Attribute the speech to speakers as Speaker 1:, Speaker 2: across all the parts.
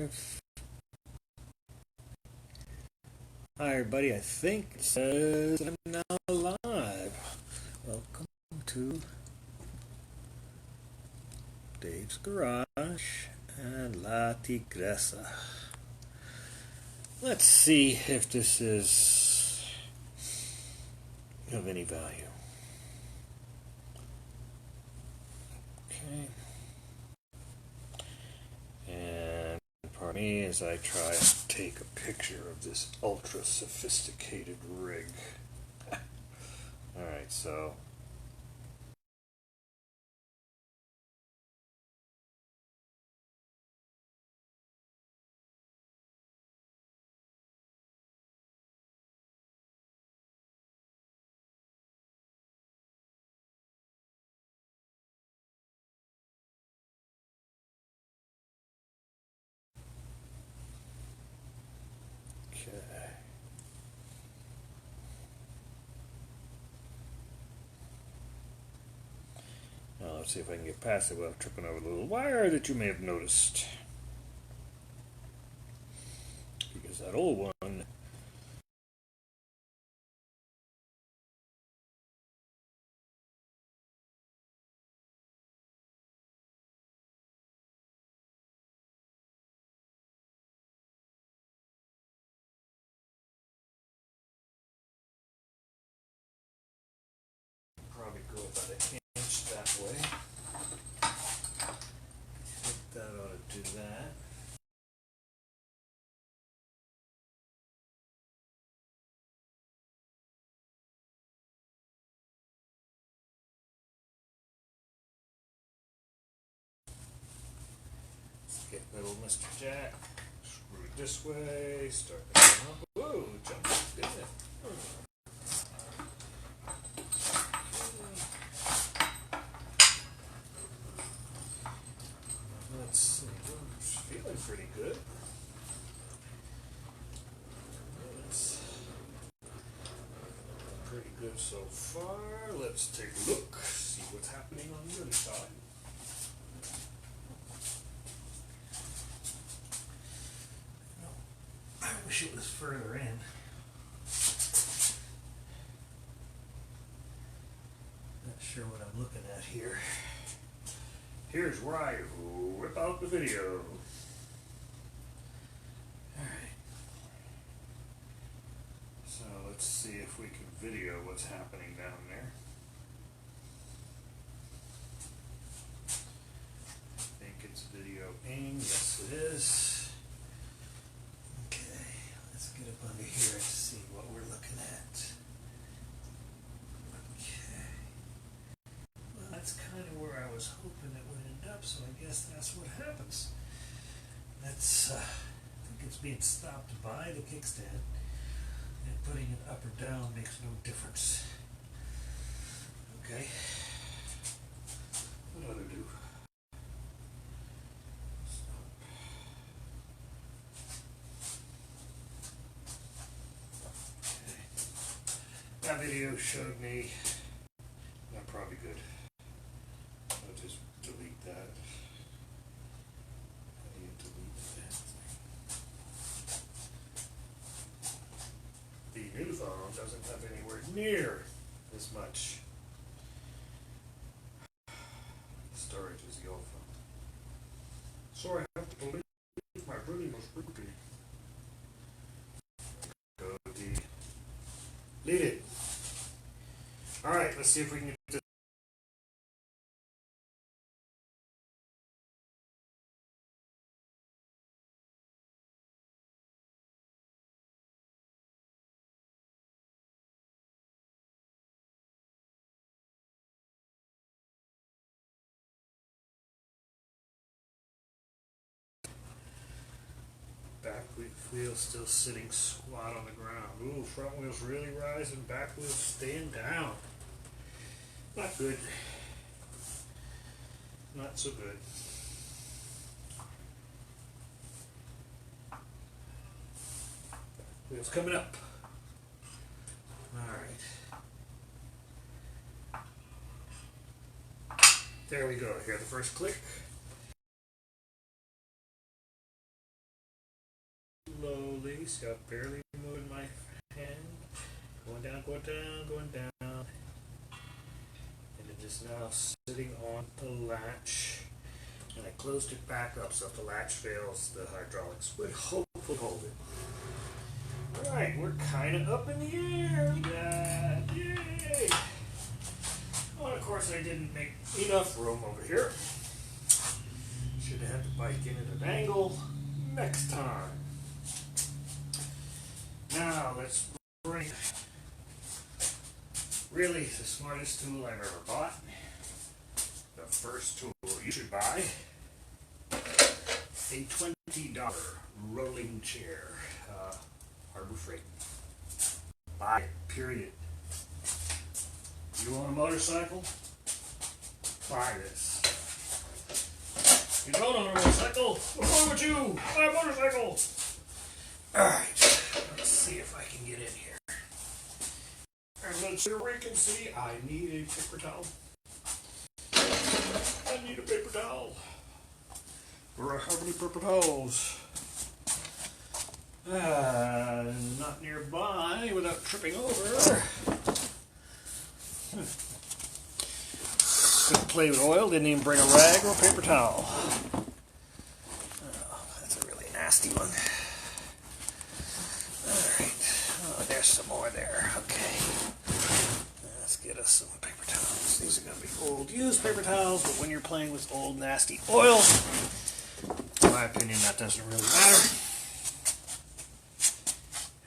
Speaker 1: live. Hi everybody, I think it says I'm now live. Welcome to Dave's Garage and La Tigresa. Let's see if this is of any value. Okay. And pardon me as I try to take a picture of this ultra sophisticated rig. Alright, so now let's see if I can get past it without tripping over the little wire that you may have noticed. Because that old one probably go about an inch that way. I think that ought to do that. Let's get little Mr. Jack. Screw it this way. Start the thing up. Whoa, jump up, didn't it? Let's see. It's feeling pretty good. It's pretty good so far. Let's take a look. See what's happening on the other side. I wish it was further in. Not sure what I'm looking at here. Here's where I whip out the video. Alright. So let's see if we can video what's happening down there. I think it's videoing. Yes, it is. Okay, let's get up under here and see what we're looking at. Okay. Well, that's kind of where I was hoping it would end up, so I guess that's what happens. That's, I think it's being stopped by the kickstand, and putting it up or down makes no difference. Okay. What ought to do? That video showed me. Not probably good. I'll just delete that. How do you delete that thing? The new phone doesn't have anywhere near as much storage as the old phone. So I have to believe my really most spooky. Go delete it. Alright, let's see if we can get this. Back wheel still sitting squat on the ground. Ooh, front wheel's really rising, back wheel's staying down. Not good. Not so good. Wheel's coming up. Alright. There we go. Hear the first click. slowly. See, I'm barely moving my hand. Going down, going down, going down. And it is now sitting on the latch. And I closed it back up, so if the latch fails, the hydraulics would hopefully hold it. Alright, we're kind of up in the air. Yeah, yay! Well, of course, I didn't make enough room over here. Should have had the bike in at an angle next time. Now, let's bring really the smartest tool I've ever bought. The first tool you should buy. A $20 rolling chair. Harbor Freight. Buy it, period. You own a motorcycle? Buy this. You don't own a motorcycle? What's wrong with you? Buy a motorcycle! Alright, let's see if I can get in here. And let's see where you can see I need a paper towel. I need a paper towel. Do I have any paper towels? Not nearby without tripping over. Couldn't play with oil, didn't even bring a rag or a paper towel. Oh, that's a really nasty one. Alright, oh, there's some more there. Okay. Let's get us some paper towels. These are going to be old used paper towels, but when you're playing with old nasty oil, in my opinion, that doesn't really matter.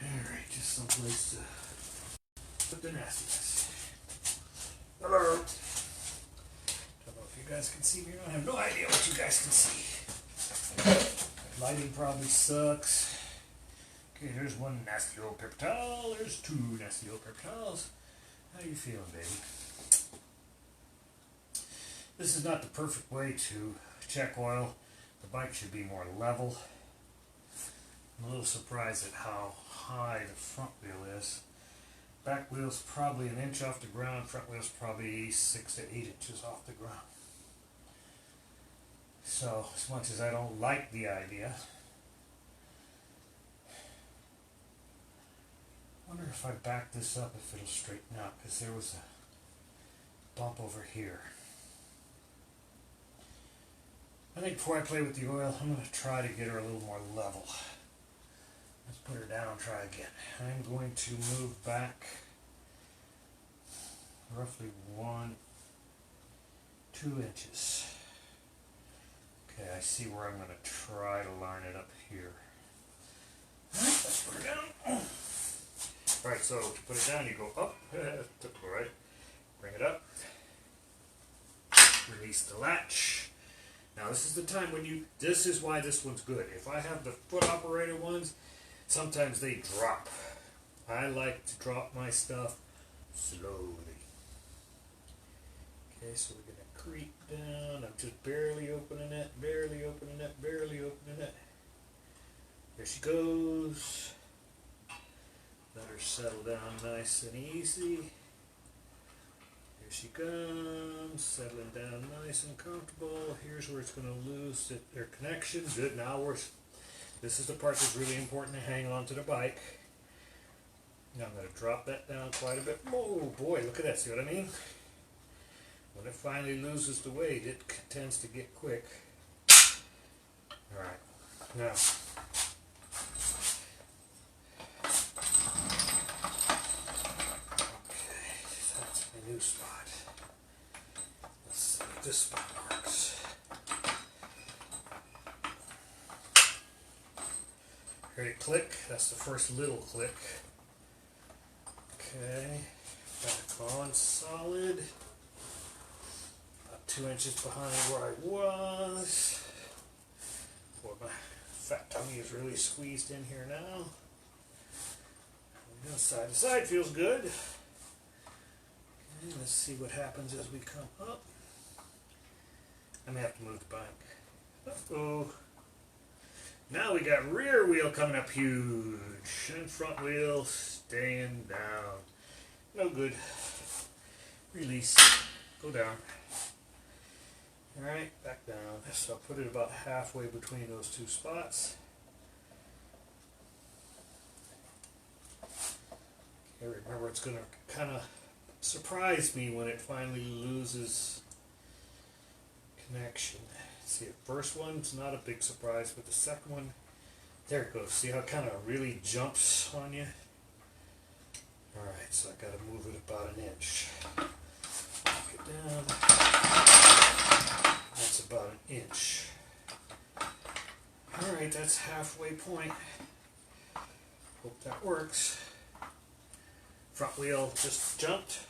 Speaker 1: Alright, just someplace to put the nastiness. Hello. Don't know if you guys can see me. I have no idea what you guys can see. Lighting probably sucks. Okay, there's one nasty old paper towel. There's two nasty old paper towels. How you feeling, baby? This is not the perfect way to check oil. The bike should be more level. I'm a little surprised at how high the front wheel is. Back wheel's probably an inch off the ground. Front wheel's probably 6 to 8 inches off the ground. So, as much as I don't like the idea, I wonder if I back this up if it'll straighten out, because there was a bump over here. I think before I play with the oil, I'm going to try to get her a little more level. Let's put her down and try again. I'm going to move back roughly 2 inches. Okay, I see where I'm going to try to line it up here. Let's put her down. Alright, so to put it down, you go up, typical, right? Bring it up, release the latch. Now this is the time when this is why this one's good. If I have the foot operated ones, sometimes they drop. I like to drop my stuff slowly. Okay, so we're going to creep down. I'm just barely opening it, barely opening it, barely opening it. There she goes. Let her settle down nice and easy. Here she comes, settling down nice and comfortable. Here's where it's going to lose their connection. Good. Now this is the part that's really important to hang on to the bike. Now I'm going to drop that down quite a bit. Oh boy, look at that. See what I mean? When it finally loses the weight, it tends to get quick. Alright. Now, new spot. Let's see if this spot works. Heard it click. That's the first little click. Okay. Back on solid. About 2 inches behind where I was. Boy, my fat tummy is really squeezed in here now. Side to side feels good. Let's see what happens as we come up. I may have to move the bike. Uh-oh. Now we got rear wheel coming up huge. And front wheel staying down. No good. Release. Go down. Alright, back down. So I'll put it about halfway between those two spots. I remember it's going to kind of surprise me when it finally loses connection. See, the first one's not a big surprise, but the second one, there it goes. See how it kind of really jumps on you? Alright, so I got to move it about an inch. Knock it down. That's about an inch. Alright, that's halfway point. Hope that works. Front wheel just jumped.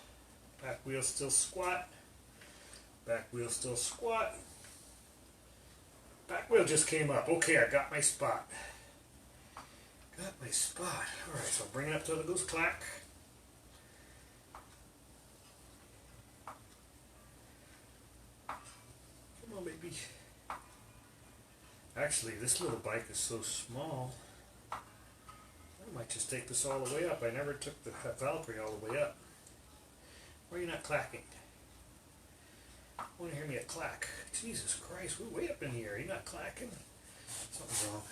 Speaker 1: Back wheel still squat. Back wheel still squat. Back wheel just came up. Okay, I got my spot. Got my spot. Alright, so I'll bring it up till it goes clack. Come on, baby. Actually, this little bike is so small, I might just take this all the way up. I never took the Valkyrie all the way up. Why are you not clacking? I want to hear me a clack. Jesus Christ, we're way up in here. Are you not clacking? Something's wrong.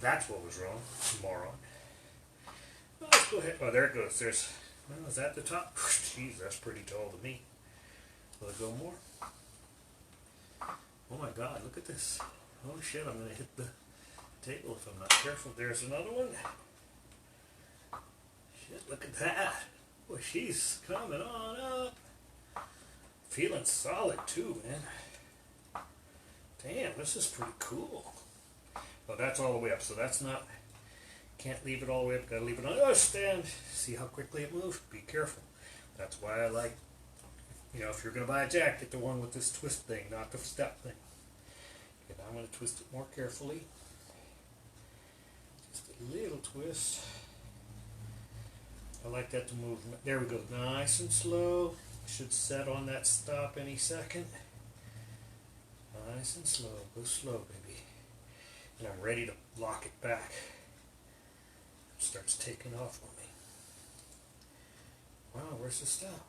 Speaker 1: That's what was wrong, moron. Well, let's go ahead. Oh, there it goes. There's, well, is that the top? Jeez, that's pretty tall to me. Will it go more? Oh my God, look at this. Oh shit, I'm going to hit the table if I'm not careful. There's another one. Shit, look at that. Boy, she's coming on up. Feeling solid too, man. Damn, this is pretty cool. Oh, that's all the way up, so that's not, can't leave it all the way up, gotta leave it on a stand. See how quickly it moves? Be careful. That's why I like, you know, if you're gonna buy a jack, get the one with this twist thing, not the step thing. Okay, now I'm gonna twist it more carefully. Just a little twist. I like that to move. There we go, nice and slow. Should set on that stop any second. Nice and slow, go slow, baby. And I'm ready to lock it back. It starts taking off on me. Wow, where's the stop?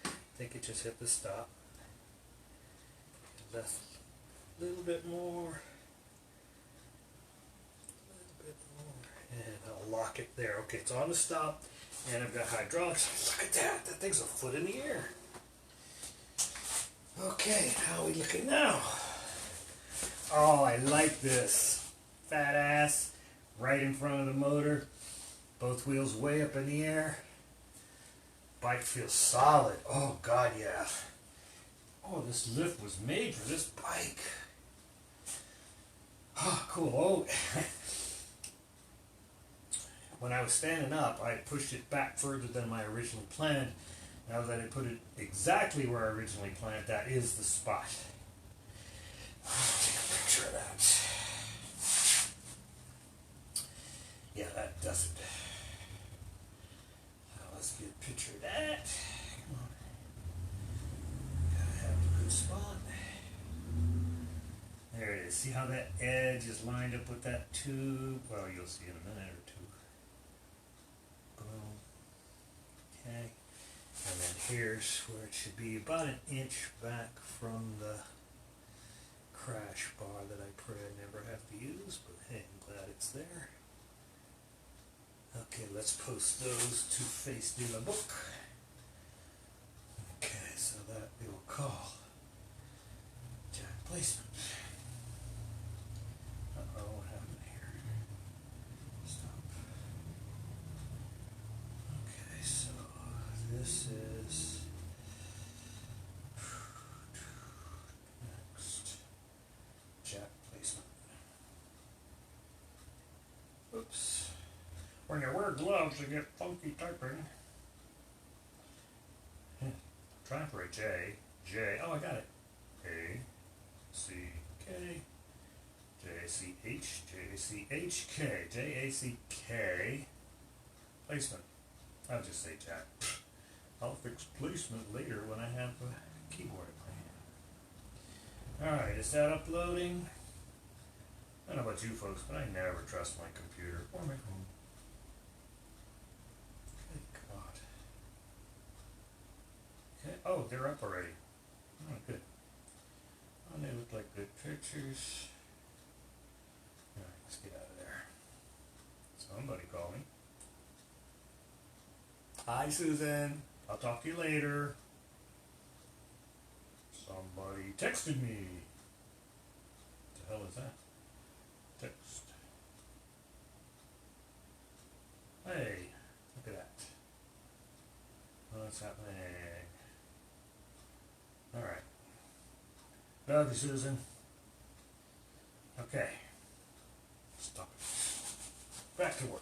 Speaker 1: I think it just hit the stop. Left a little bit more. And I'll lock it there. Okay, it's on the stop, and I've got hydraulics. Look at that. That thing's a foot in the air. Okay, how are we looking now? Oh, I like this. Fat ass, right in front of the motor. Both wheels way up in the air. Bike feels solid. Oh, God, yeah. Oh, this lift was made for this bike. Oh, cool. Oh. When I was standing up, I pushed it back further than I originally planned. Now that I put it exactly where I originally planned, that is the spot. Take a picture of that. Yeah, that does it. Now let's get a picture of that. Come on. Gotta have a good spot. There it is. See how that edge is lined up with that tube? Well, you'll see in a minute or two. Boom. Okay. And then here's where it should be about an inch back from the crash bar that I pray I never have to use, but hey, I'm glad it's there. Okay, let's post those to Face de la Book. Okay, so that we will call jack placement. Uh-oh, what happened here? Stop. Okay, so this is next jack placement. Oops. When you wear gloves, you get funky typing. Trying for a J. J. Oh, I got it. A C K J A C H J A C H K J A C K placement. I'll just say jack. I'll fix placement later when I have a keyboard in my hand. Alright, is that uploading? I don't know about you folks, but I never trust my computer or my phone. Good God. Okay. Oh, they're up already. Oh, good. Oh, they look like good pictures. Alright, let's get out of there. Somebody call me. Hi, Susan. I'll talk to you later. Somebody texted me. What the hell is that? Text. Hey, look at that. What's happening? Alright. Love you, Susan. Okay. Stop it. Back to work.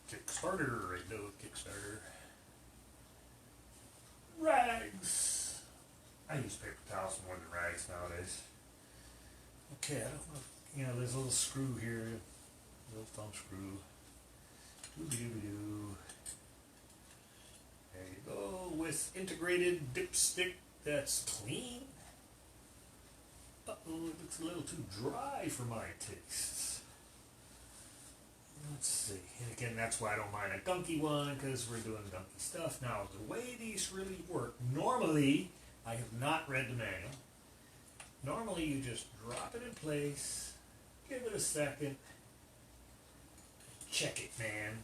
Speaker 1: Kickstarter, right? No, Kickstarter. Rags. I use paper towels more than rags nowadays. Okay, I don't know. You know, there's a little screw here. Little thumb screw. Doo-doo-doo-doo. There you go. With integrated dipstick that's clean. Uh-oh, it looks a little too dry for my tastes. Let's see. And again, that's why I don't mind a gunky one, because we're doing gunky stuff. Now, the way these really work, normally, I have not read the manual. Normally, you just drop it in place, give it a second, check it, man.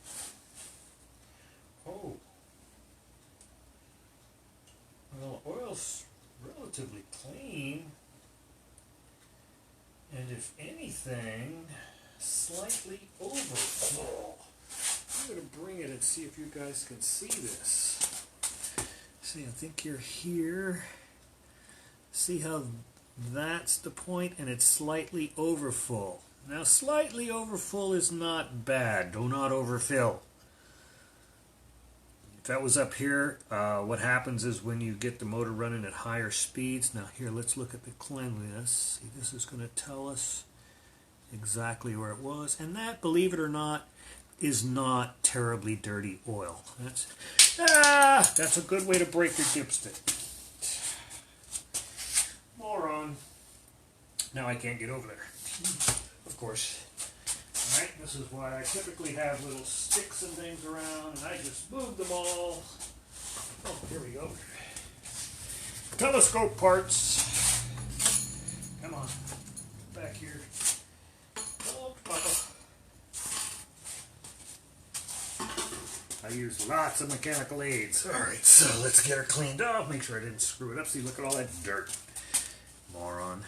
Speaker 1: Oh. Well, oil's relatively clean. And if anything, slightly overflow. I'm going to bring it and see if you guys can see this. See, I think you're here. See how that's the point, and it's slightly overfull. Now, slightly overfull is not bad. Do not overfill. If that was up here, what happens is when you get the motor running at higher speeds. Now, here, let's look at the cleanliness. See, this is going to tell us exactly where it was. And that, believe it or not, is not terribly dirty oil. That's a good way to break your dipstick. Moron. Now I can't get over there. Of course. Alright, this is why I typically have little sticks and things around, and I just move them all. Oh, here we go. Telescope parts. Come on. Back here. Oh, Papa. I use lots of mechanical aids. Alright, so let's get her cleaned up. Make sure I didn't screw it up. See, look at all that dirt. Moron.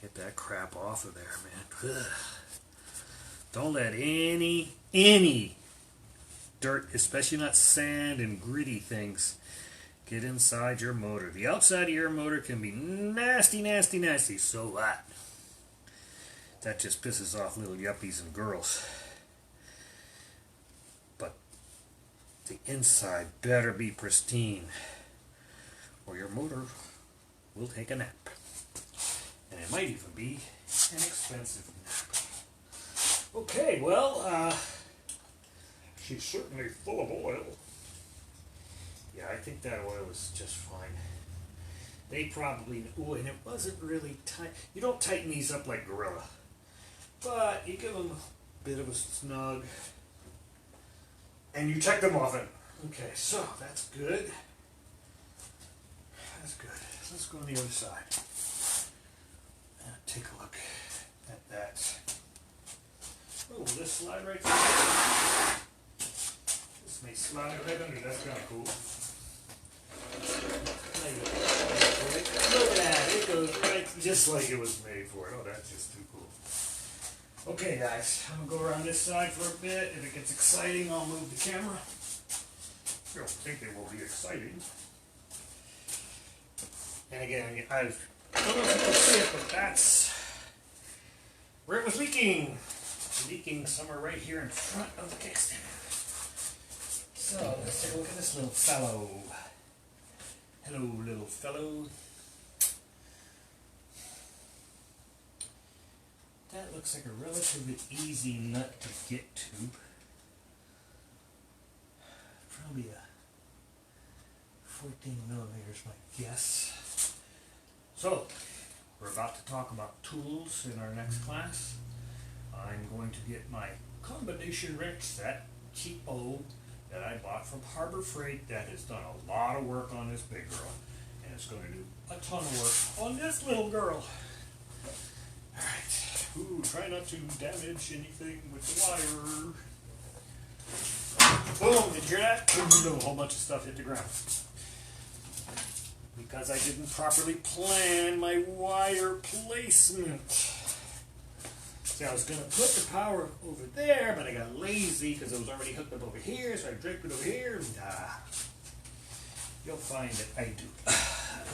Speaker 1: Get that crap off of there, man. Ugh. Don't let any dirt, especially not sand and gritty things, get inside your motor. The outside of your motor can be nasty, nasty, nasty. So what? That just pisses off little yuppies and girls. But the inside better be pristine, or your motor will take a nap. And it might even be an expensive nap. Okay, well, she's certainly full of oil. Yeah, I think that oil is just fine. They probably, ooh, and it wasn't really tight. You don't tighten these up like Gorilla, but you give them a bit of a snug, and you check them often. Okay, so that's good. That's good. Let's go on the other side. Take a look at that. Oh, will this slide right through? This may slide right under. That's kind of cool. Look at that. It goes right just like it was made for it. Oh, that's just too cool. Okay, guys. I'm going to go around this side for a bit. If it gets exciting, I'll move the camera. I don't think it will be exciting. And again, I don't know if you can see it, but that's where it was leaking. Leaking somewhere right here in front of the kickstand. So let's take a look at this little fellow. Hello, little fellow. That looks like a relatively easy nut to get to. Probably a 14 millimeters, my guess. So, we're about to talk about tools in our next class. I'm going to get my combination wrench set, cheapo, that I bought from Harbor Freight that has done a lot of work on this big girl. And it's going to do a ton of work on this little girl. Alright. Ooh, try not to damage anything with the wire. Boom, did you hear that? Boom, a whole bunch of stuff hit the ground. Because I didn't properly plan my wire placement. See, I was going to put the power over there, but I got lazy because it was already hooked up over here, so I draped it over here. And, you'll find that I do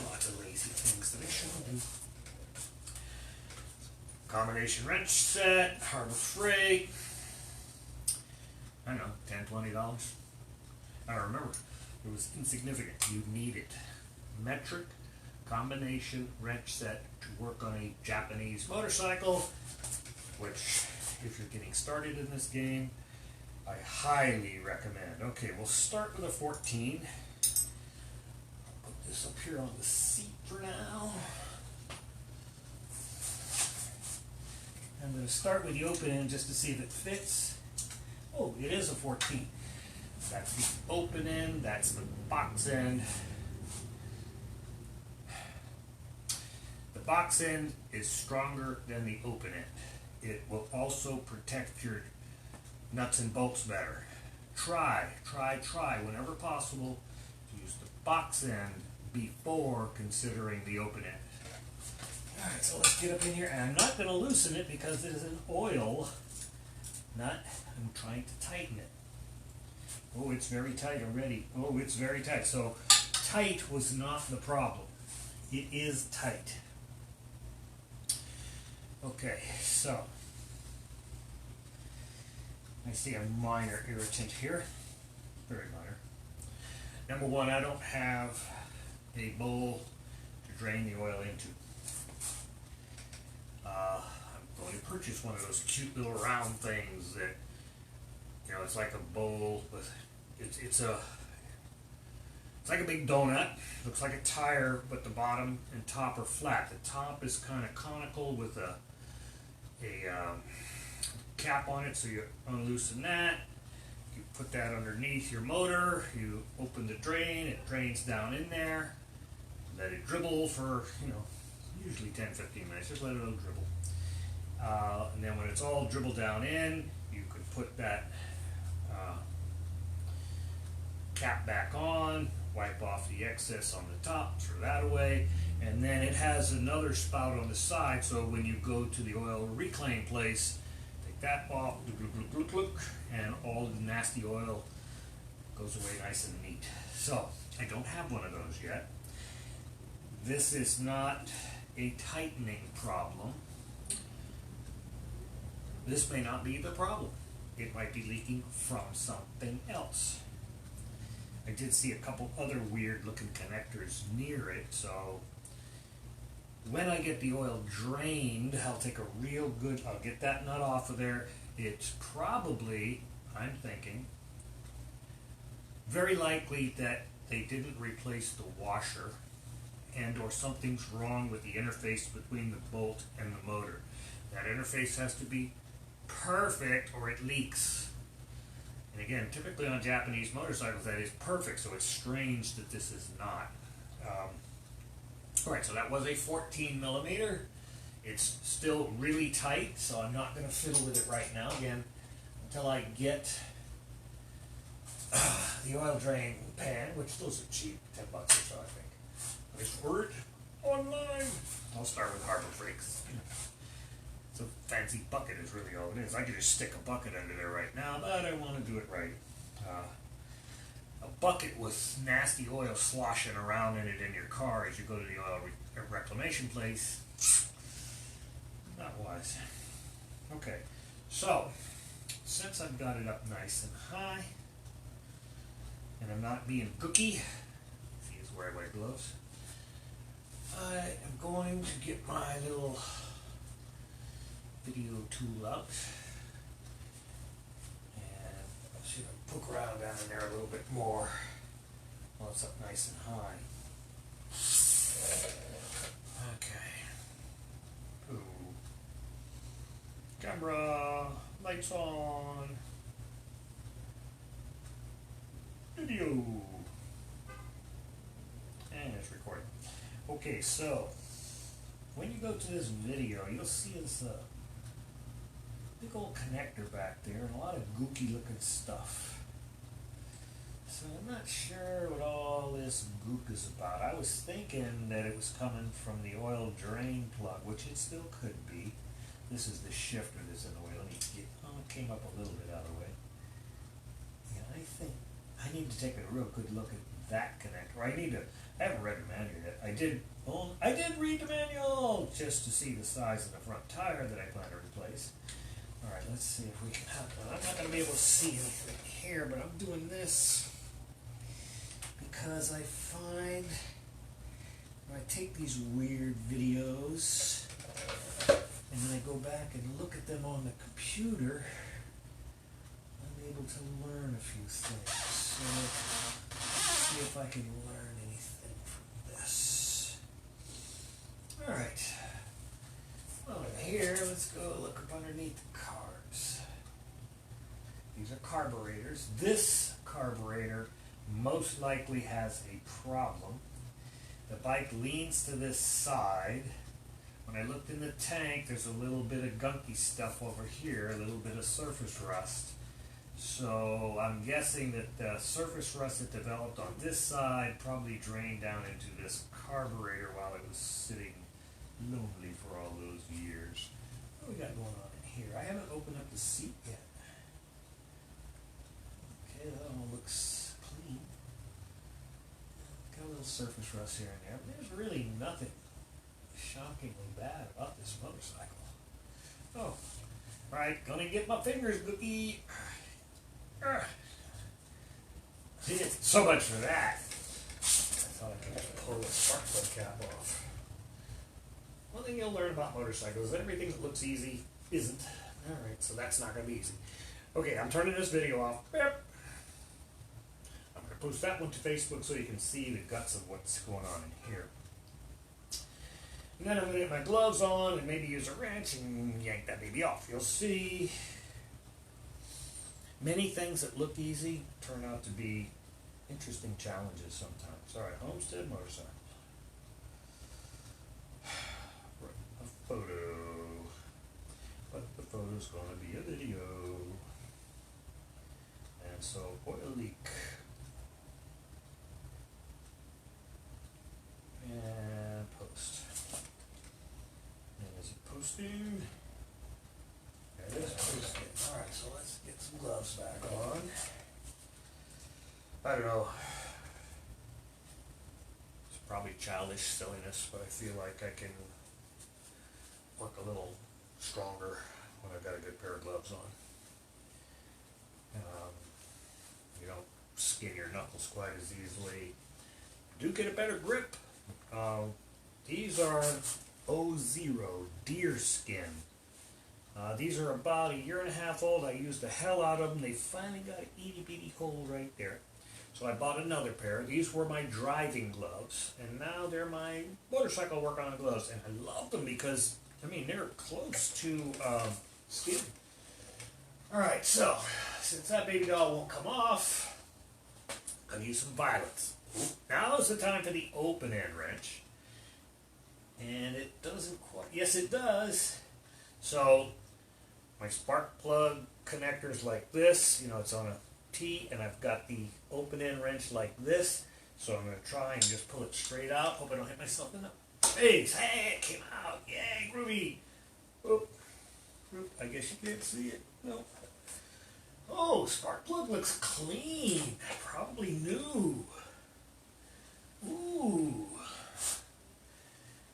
Speaker 1: lots of lazy things that I shouldn't do. Combination wrench set, Harbor Freight. I don't know, $10, $20. I don't remember. It was insignificant. You need it. Metric combination wrench set to work on a Japanese motorcycle, which, if you're getting started in this game, I highly recommend. Okay, we'll start with a 14. I'll put this up here on the seat for now. I'm going to start with the open end just to see if it fits. Oh, it is a 14. That's the open end, that's the box end. The box end is stronger than the open end. It will also protect your nuts and bolts better. Try, whenever possible, to use the box end before considering the open end. Alright, so let's get up in here, and I'm not going to loosen it because it is an oil nut. I'm trying to tighten it. Oh, it's very tight already. Oh, it's very tight. So, tight was not the problem. It is tight. Okay, so I see a minor irritant here. Very minor. Number one, I don't have a bowl to drain the oil into. I'm going to purchase one of those cute little round things that, you know, it's like a bowl with, it's like a big donut. Looks like a tire, but the bottom and top are flat. The top is kind of conical with a cap on it, so you unloosen that. You put that underneath your motor. You open the drain. It drains down in there. Let it dribble for, you know, usually 10-15 minutes. Just let it all dribble. And then when it's all dribbled down in, you could put that cap back on, wipe off the excess on the top, throw that away, and then it has another spout on the side, so when you go to the oil reclaim place, take that off, and all the nasty oil goes away nice and neat. So, I don't have one of those yet. This is not a tightening problem. This may not be the problem. It might be leaking from something else. I did see a couple other weird looking connectors near it, so when I get the oil drained, I'll take a real good, I'll get that nut off of there. It's probably, I'm thinking, very likely that they didn't replace the washer and or something's wrong with the interface between the bolt and the motor. That interface has to be perfect or it leaks. And again, typically on Japanese motorcycles that is perfect, so it's strange that this is not. Alright, so that was a 14 millimeter. It's still really tight, so I'm not going to fiddle with it right now. Again, until I get the oil drain pan, which those are cheap, $10 or so I think. It's worth online. I'll start with Harbor Freight. It's a fancy bucket is really all it is. I could just stick a bucket under there right now, but I want to do it right. A bucket with nasty oil sloshing around in it in your car as you go to the oil reclamation place, not wise. Okay, so since I've got it up nice and high, and I'm not being cookie, see, it's where I wear gloves, I am going to get my little video tool out and see if I can poke around down in there a little bit more while it's up nice and high. Okay. Ooh. Camera, lights on, video, and it's recording. Okay, so when you go to this video, you'll see this big old connector back there and a lot of gooky looking stuff. So I'm not sure what all this gook is about. I was thinking that it was coming from the oil drain plug, which it still could be. This is the shifter that's in the way. Let me get, oh, it came up a little bit out of the way. Yeah, I think I need to take a real good look at that connector. I haven't read the manual yet. I did read the manual just to see the size of the front tire that I plan to replace. All right, let's see if we can help. I'm not going to be able to see anything here, but I'm doing this because I find when I take these weird videos and then I go back and look at them on the computer, I'm able to learn a few things. So let's see if I can learn anything from this. All right. Well, here, let's go look up underneath the carbs. These are carburetors. This carburetor most likely has a problem. The bike leans to this side. When I looked in the tank, there's a little bit of gunky stuff over here, a little bit of surface rust. So I'm guessing that the surface rust that developed on this side probably drained down into this carburetor while it was sitting lonely for all those years. What do we got going on in here? I haven't opened up the seat yet. Okay, that all looks clean. Got a little surface rust here and there, but there's really nothing shockingly bad about this motorcycle. Oh, right, gonna get my fingers gooky. So much for that. I thought I could just pull the spark plug cap off. One thing you'll learn about motorcycles is that everything that looks easy isn't. Alright, so that's not going to be easy. Okay, I'm turning this video off. Yep. I'm going to post that one to Facebook so you can see the guts of what's going on in here. And then I'm going to get my gloves on and maybe use a wrench and yank that baby off. You'll see many things that look easy turn out to be interesting challenges sometimes. Alright, Homestead motorcycle. A photo. But the photo's going to be a video. And so, oil leak. And post. And is it posting? There it is posting. Alright, so let's get some gloves back on. I don't know. It's probably childish silliness, but I feel like I can work a little stronger when I've got a good pair of gloves on. You don't skin your knuckles quite as easily. You do get a better grip. These are 0 deer skin. These are about 1.5 years old. I used the hell out of them. They finally got an itty bitty hole right there. So I bought another pair. These were my driving gloves, and now they're my motorcycle work on gloves. And I love them because, I mean, they're close to skin. Alright, so, since that baby doll won't come off, I'm going to use some violence. Now's the time for the open end wrench. And it doesn't quite, yes it does. So, my spark plug connector's like this, you know, it's on a T, and I've got the open end wrench like this. So I'm going to try and just pull it straight out. Hope I don't hit myself in the face. Hey, it came out. Yay, groovy. Oop. Oop. I guess you can't see it. No. Oh, spark plug looks clean. Probably new. Ooh.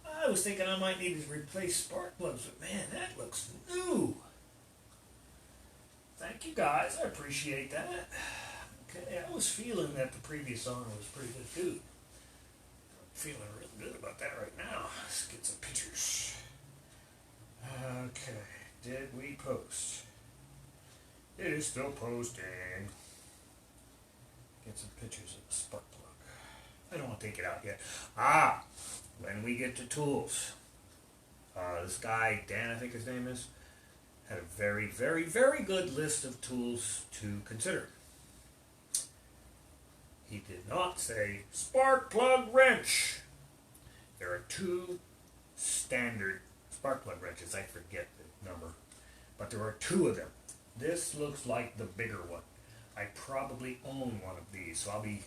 Speaker 1: I was thinking I might need to replace spark plugs, but man, that looks new. Thank you guys, I appreciate that. Okay, I was feeling that the previous owner was pretty good too. I'm feeling real good about that right now. Let's get some pictures. Okay, did we post? It is still posting. Get some pictures of the spark plug. I don't want to take it out yet. When we get to tools. This guy, Dan, I think his name is, had a very, very, very good list of tools to consider. He did not say spark plug wrench. There are 2 standard spark plug wrenches. I forget the number. but there are two of them. This looks like the bigger one. I probably own one of these, so I'll be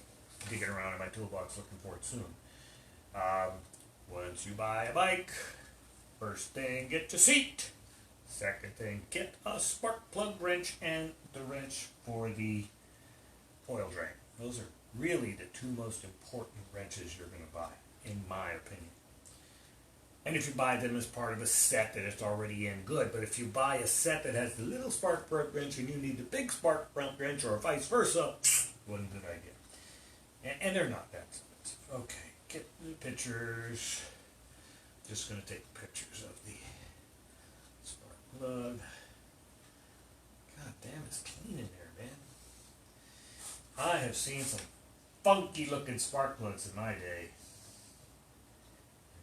Speaker 1: digging around in my toolbox looking for it soon. Once you buy a bike, first thing, get your seat. Second thing, get a spark plug wrench and the wrench for the oil drain. Those are really the two most important wrenches you're going to buy, in my opinion. And if you buy them as part of a set that it's already in, good. But if you buy a set that has the little spark plug wrench and you need the big spark plug wrench, or vice versa, wasn't a good idea. And they're not that expensive. Okay, get the pictures. Just going to take pictures of the spark plug. God damn, it's clean in there, man. I have seen some funky looking spark plugs in my day.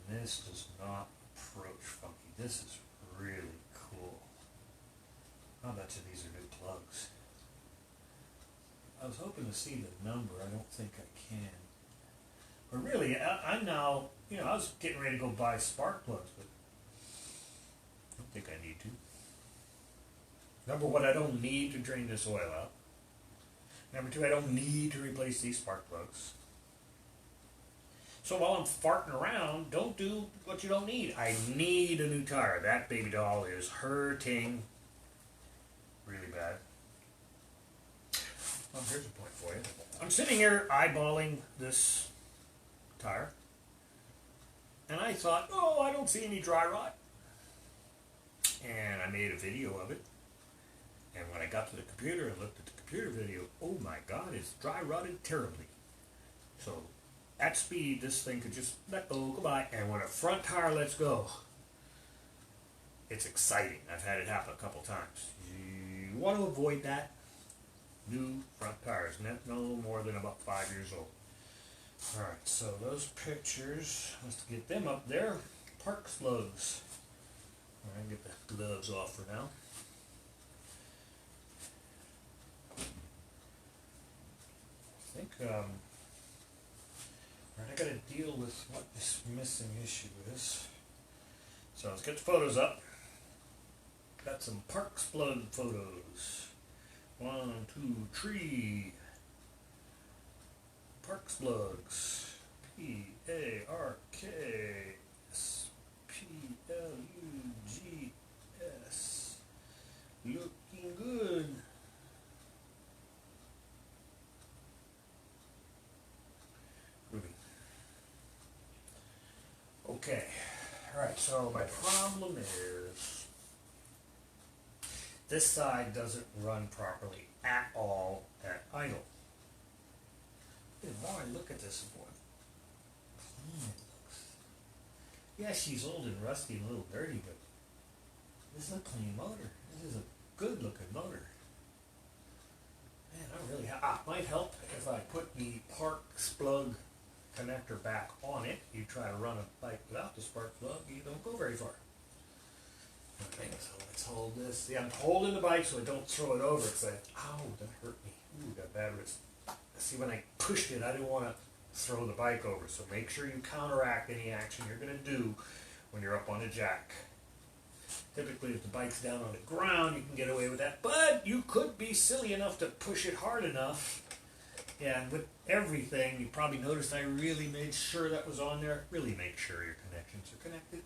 Speaker 1: And this does not approach funky. This is really cool. I'll bet you these are good plugs. I was hoping to see the number. I don't think I can. But really, I'm now, I was getting ready to go buy spark plugs, but I don't think I need to. Number one, I don't need to drain this oil out. Number two, I don't need to replace these spark plugs. So while I'm farting around, don't do what you don't need. I need a new tire. That baby doll is hurting really bad. Well, here's a point for you. I'm sitting here eyeballing this tire, and I thought, oh, I don't see any dry rot. And I made a video of it. And when I got to the computer and looked at the computer video, oh my God, it's dry rotted terribly. So at speed, this thing could just let go, goodbye. And when a front tire lets go, it's exciting. I've had it happen a couple times. You want to avoid that. New front tires, no more than about 5 years old. Alright, so those pictures, let's get them up there. Parks plugs. Alright, get the gloves off for now. I think, alright, I gotta deal with what this missing issue is. So let's get the photos up. Got some Parks plug photos. 1, 2, 3. Parks plugs. P-A-R-K-S-P-L-U-G-S. Looking good. Ruby. Okay. Alright, so my problem is this side doesn't run properly at all at idle. The more I look at this, the more clean it looks. Yeah, she's old and rusty and a little dirty, but this is a clean motor. This is a good looking motor. Man, I really might help if I put the Parks plug connector back on it. You try to run a bike without the spark plug, you don't go very far. Okay, so let's hold this. See, I'm holding the bike so I don't throw it over. It's like, ow, that hurt me. Ooh, got bad wrist. See, when I pushed it, I didn't want to throw the bike over. So make sure you counteract any action you're going to do when you're up on a jack. Typically, if the bike's down on the ground, you can get away with that. But you could be silly enough to push it hard enough. Yeah, and with everything, you probably noticed I really made sure that was on there. Really make sure your connections are connected.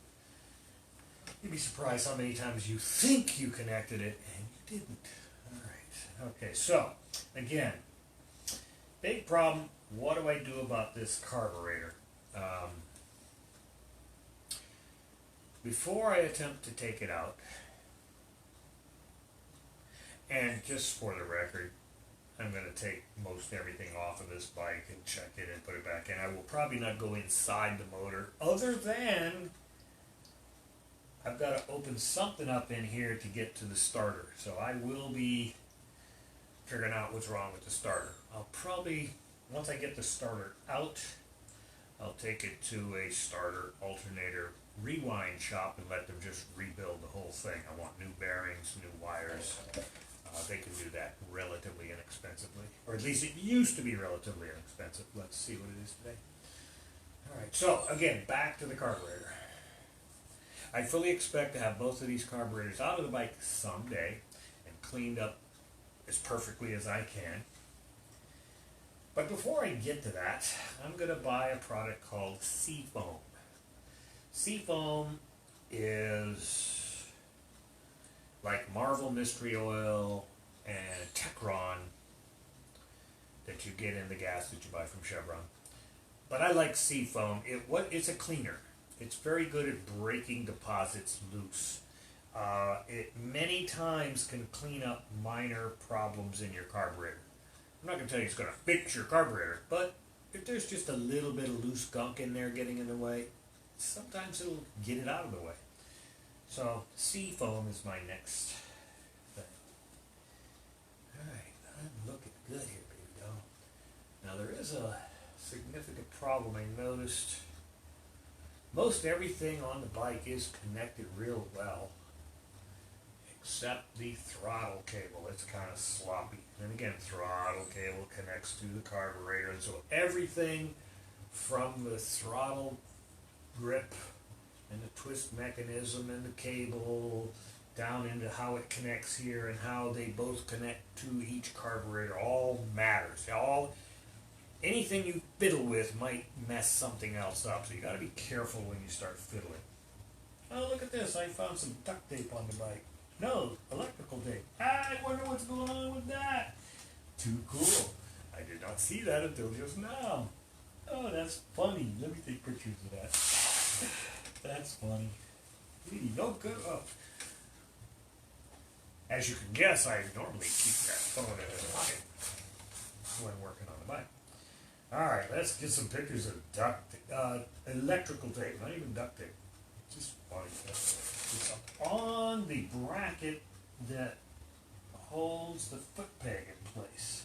Speaker 1: You'd be surprised how many times you think you connected it and you didn't. Alright, okay, so, again, big problem, what do I do about this carburetor? Before I attempt to take it out, and just for the record, I'm going to take most everything off of this bike and check it and put it back in. I will probably not go inside the motor, other than I've got to open something up in here to get to the starter. So I will be figuring out what's wrong with the starter. I'll probably, once I get the starter out, I'll take it to a starter alternator rewind shop and let them just rebuild the whole thing. I want new bearings, new wires. They can do that relatively inexpensively. Or at least it used to be relatively inexpensive. Let's see what it is today. Alright, so again, back to the carburetor. I fully expect to have both of these carburetors out of the bike someday and cleaned up as perfectly as I can. But before I get to that, I'm going to buy a product called Seafoam. Seafoam is like Marvel Mystery Oil and Techron that you get in the gas that you buy from Chevron. But I like Seafoam. It's a cleaner. It's very good at breaking deposits loose. It many times can clean up minor problems in your carburetor. I'm not going to tell you it's going to fix your carburetor, but if there's just a little bit of loose gunk in there getting in the way, sometimes it'll get it out of the way. So Seafoam is my next thing. Alright, I'm looking good here, baby doll. Now there is a significant problem I noticed. Most everything on the bike is connected real well, except the throttle cable. It's kind of sloppy. And again, throttle cable connects to the carburetor, and so everything from the throttle grip and the twist mechanism and the cable down into how it connects here and how they both connect to each carburetor all matters. Anything you fiddle with might mess something else up, so you got to be careful when you start fiddling. Oh, look at this! I found some duct tape on the bike. No, electrical tape. I wonder what's going on with that. Too cool. I did not see that until just now. Oh, that's funny. Let me take pictures of that. That's funny. No good. Oh. As you can guess, I normally keep that phone in my pocket when working on the bike. Alright, let's get some pictures of electrical tape, not even duct tape. Just funny. It's on the bracket that holds the foot peg in place.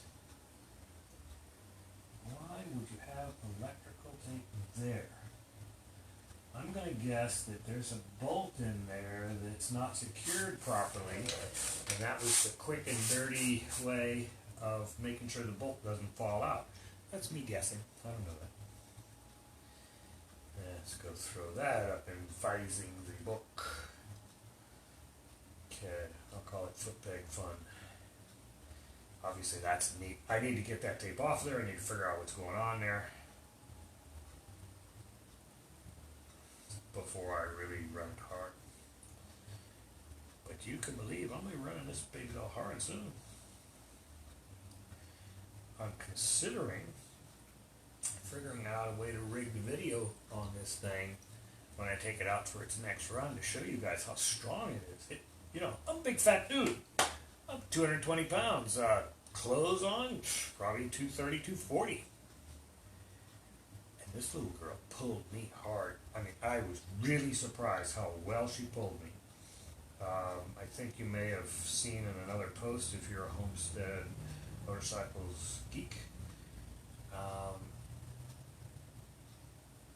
Speaker 1: Why would you have electrical tape there? I'm going to guess that there's a bolt in there that's not secured properly, and that was the quick and dirty way of making sure the bolt doesn't fall out. That's me guessing. I don't know that. Let's go throw that up in Vising the book. Okay, I'll call it foot peg fun. Obviously that's neat. I need to get that tape off there. I need to figure out what's going on there before I really run it hard. But you can believe I'm going to be running this baby all hard soon. I'm considering figuring out a way to rig the video on this thing when I take it out for its next run to show you guys how strong it is. I'm a big fat dude. I'm 220 pounds. Clothes on, probably 230, 240. And this little girl pulled me hard. I mean, I was really surprised how well she pulled me. I think you may have seen in another post if you're a Homestead Motorcycles geek.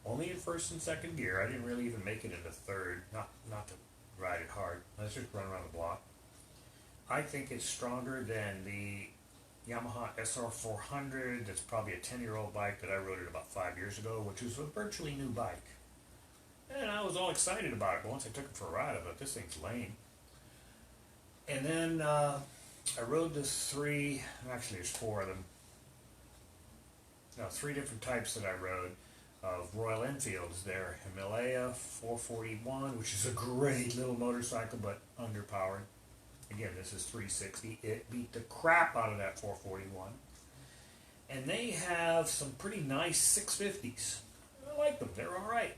Speaker 1: Only in first and second gear. I didn't really even make it into third. Not to ride it hard. Let's just run around the block. I think it's stronger than the Yamaha SR400. That's probably a 10-year-old bike that I rode it about 5 years ago, which was a virtually new bike. And I was all excited about it, but once I took it for a ride, I thought, this thing's lame. And then I rode the three, actually there's four of them. No, three different types that I rode of Royal Enfields. Their Himalaya 441, which is a great little motorcycle, but underpowered. Again, this is 360. It beat the crap out of that 441. And they have some pretty nice 650s. I like them. They're all right.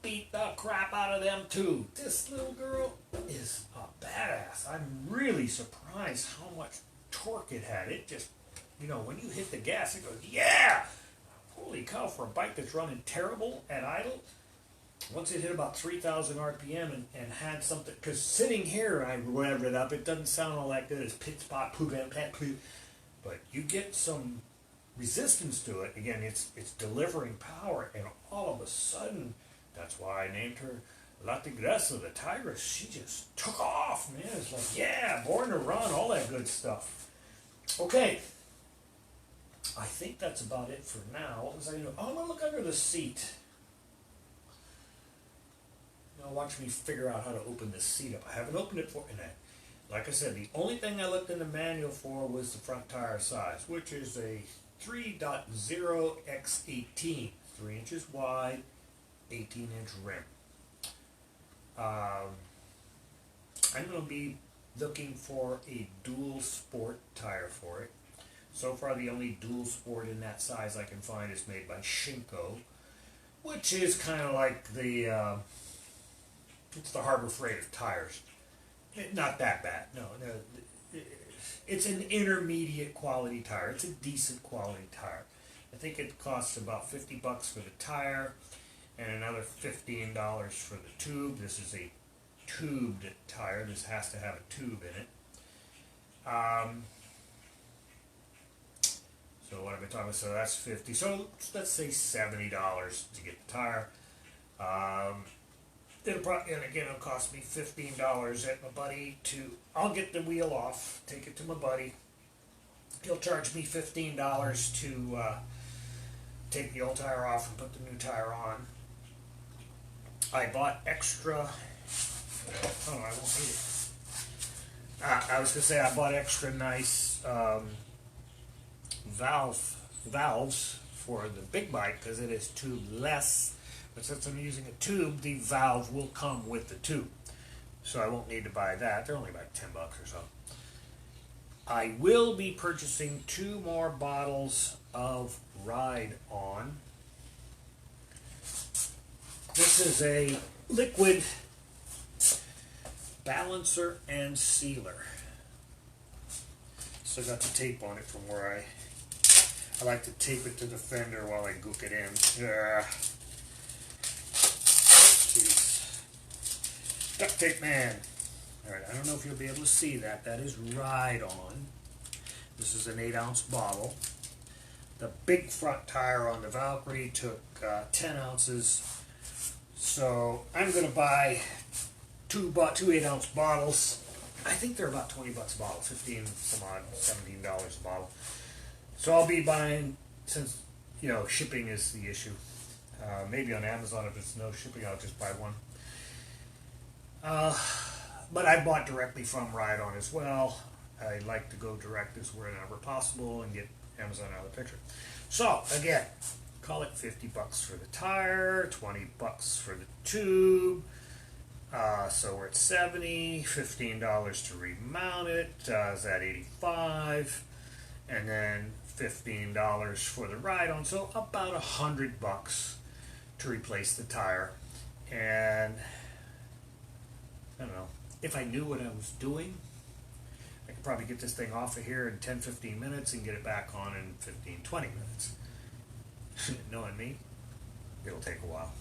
Speaker 1: Beat the crap out of them too. This little girl is a badass. I'm really surprised how much torque it had. It just, when you hit the gas, it goes, yeah! Holy cow, for a bike that's running terrible at idle. Once it hit about 3,000 RPM and had something, because sitting here, I revved it up, it doesn't sound all that good. It's pit spot, poop, but you get some resistance to it. Again, it's delivering power, and all of a sudden, that's why I named her La Tigresa, the Tigress. She just took off, man. It's like, yeah, born to run, all that good stuff. Okay. I think that's about it for now. What was I going to do? Oh, I'm going to look under the seat. watch me figure out how to open this seat up. I haven't opened it for, and like I said, the only thing I looked in the manual for was the front tire size, which is a 3.0x18, 3 inches wide, 18-inch rim. I'm going to be looking for a dual sport tire for it. So far, the only dual sport in that size I can find is made by Shinko, which is kind of like the it's the Harbor Freight of tires. Not that bad. No, it's an intermediate quality tire. It's a decent quality tire. I think it costs about $50 for the tire and another $15 for the tube. This is a tubed tire. This has to have a tube in it. So what have I been talking about? So that's $50. So let's say $70 to get the tire. It'll probably, and again, it'll cost me $15 at my buddy to. I'll get the wheel off, take it to my buddy. He'll charge me $15 to take the old tire off and put the new tire on. I bought extra. Oh, I won't need it. I was gonna say I bought extra nice valves for the big bike because it is tubeless. But since I'm using a tube, the valve will come with the tube, so I won't need to buy that. They're only about $10 or so. I will be purchasing 2 more bottles of Ride On. This is a liquid balancer and sealer. Still got the tape on it from where I like to tape it to the fender while I gook it in. Jeez. Duct tape man. Alright, I don't know if you'll be able to see that. That is Ride On. This is an 8-ounce bottle. The big front tire on the Valkyrie took 10 ounces. So I'm going to buy two 8-ounce bottles. I think they're about $20 a bottle, 15 some odd, $17 a bottle. So I'll be buying, since shipping is the issue. Maybe on Amazon, if it's no shipping, I'll just buy one. But I bought directly from Ride On as well. I like to go direct as wherever possible and get Amazon out of the picture. So again, call it $50 for the tire, $20 for the tube. So we're at $70, $15 to remount it. Is that $85? And then $15 for the Ride On. So about $100 to replace the tire. And I don't know, if I knew what I was doing, I could probably get this thing off of here in 10-15 minutes and get it back on in 15-20 minutes. Knowing me, it'll take a while.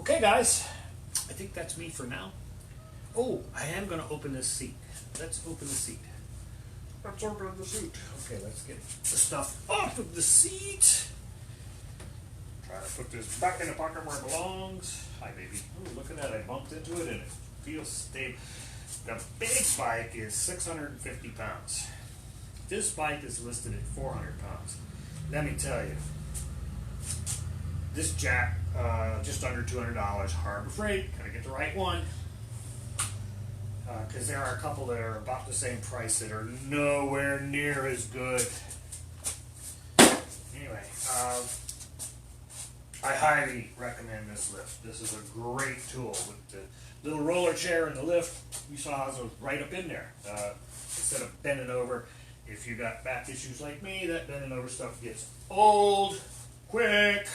Speaker 1: Okay guys, I think that's me for now. Oh, I am going to open this seat. Let's open the seat. Let's open the seat. Okay, let's get the stuff off of the seat. Try to put this back in the pocket where it belongs. Hi, baby. Oh, look at that. I bumped into it and it feels stable. The big bike is 650 pounds. This bike is listed at 400 pounds. Let me tell you, this jack, just under $200, Harbor Freight. Gotta get the right one. Because there are a couple that are about the same price that are nowhere near as good. Anyway, I highly recommend this lift. This is a great tool with the little roller chair and the lift. You saw it was right up in there. Instead of bending over, if you got back issues like me, that bending over stuff gets old quick.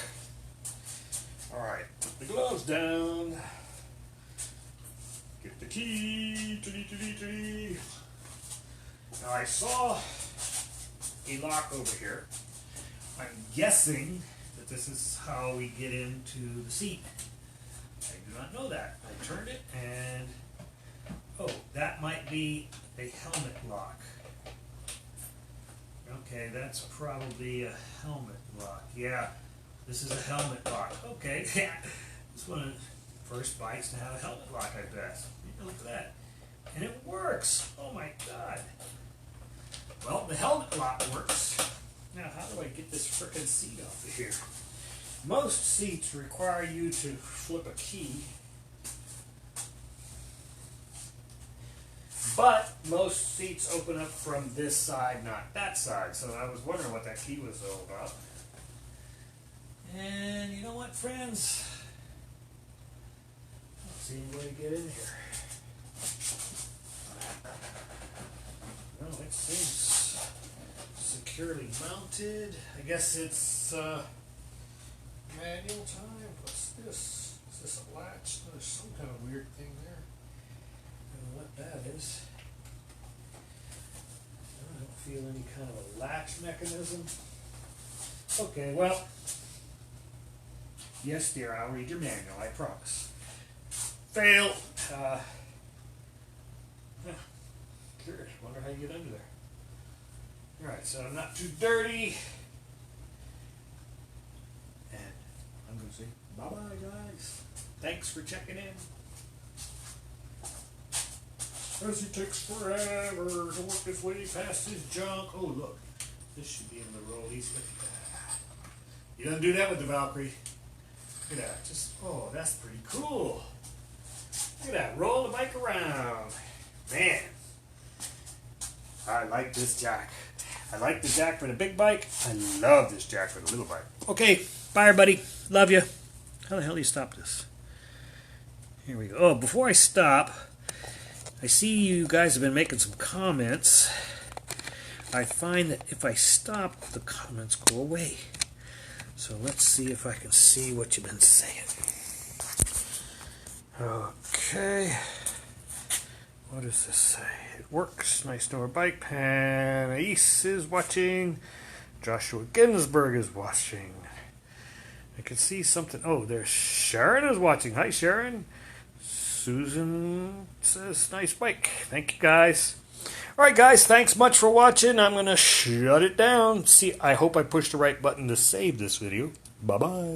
Speaker 1: All right, put the gloves down. Get the key. Now I saw a lock over here. I'm guessing that this is how we get into the seat. I do not know that. I turned it and, oh, that might be a helmet lock. Okay, that's probably a helmet lock. Yeah, this is a helmet lock. Okay, yeah. This one of the first bikes to have a helmet lock, I bet. Look at that. And it works. Oh my God. Well, the helmet lock works. Now, how do I get this frickin' seat off of here? Most seats require you to flip a key But most seats open up from this side, not that side. So I was wondering what that key was all about. And you know what, friends? I don't see anybody get in here. No, it seems securely mounted. I guess it's manual time. What's this? Is this a latch? There's some kind of weird thing there. I don't know what that is. I don't feel any kind of a latch mechanism. Okay, well, yes, dear, I'll read your manual, I promise. Fail. Curious. Wonder how you get under there. Alright, so I'm not too dirty. And I'm going to say bye-bye, guys. Thanks for checking in. As he takes forever to work his way past his junk. Oh, look. This should be in the rollies. You don't do that with the Valkyrie. Look at that. Just, oh, that's pretty cool. Look at that. Roll the bike around. Man. I like this jack. I like the jack for the big bike. I love this jack for the little bike. Okay. Bye, everybody. Love you. How the hell do you stop this? Here we go. Oh, before I stop, I see you guys have been making some comments. I find that if I stop, the comments go away. So let's see if I can see what you've been saying. Okay. What does this say? It works. Nice newer bike. Panais is watching. Joshua Ginsburg is watching. I can see something. Oh, there's Sharon is watching. Hi, Sharon. Susan says, nice bike. Thank you, guys. All right, guys. Thanks much for watching. I'm going to shut it down. See, I hope I pushed the right button to save this video. Bye-bye.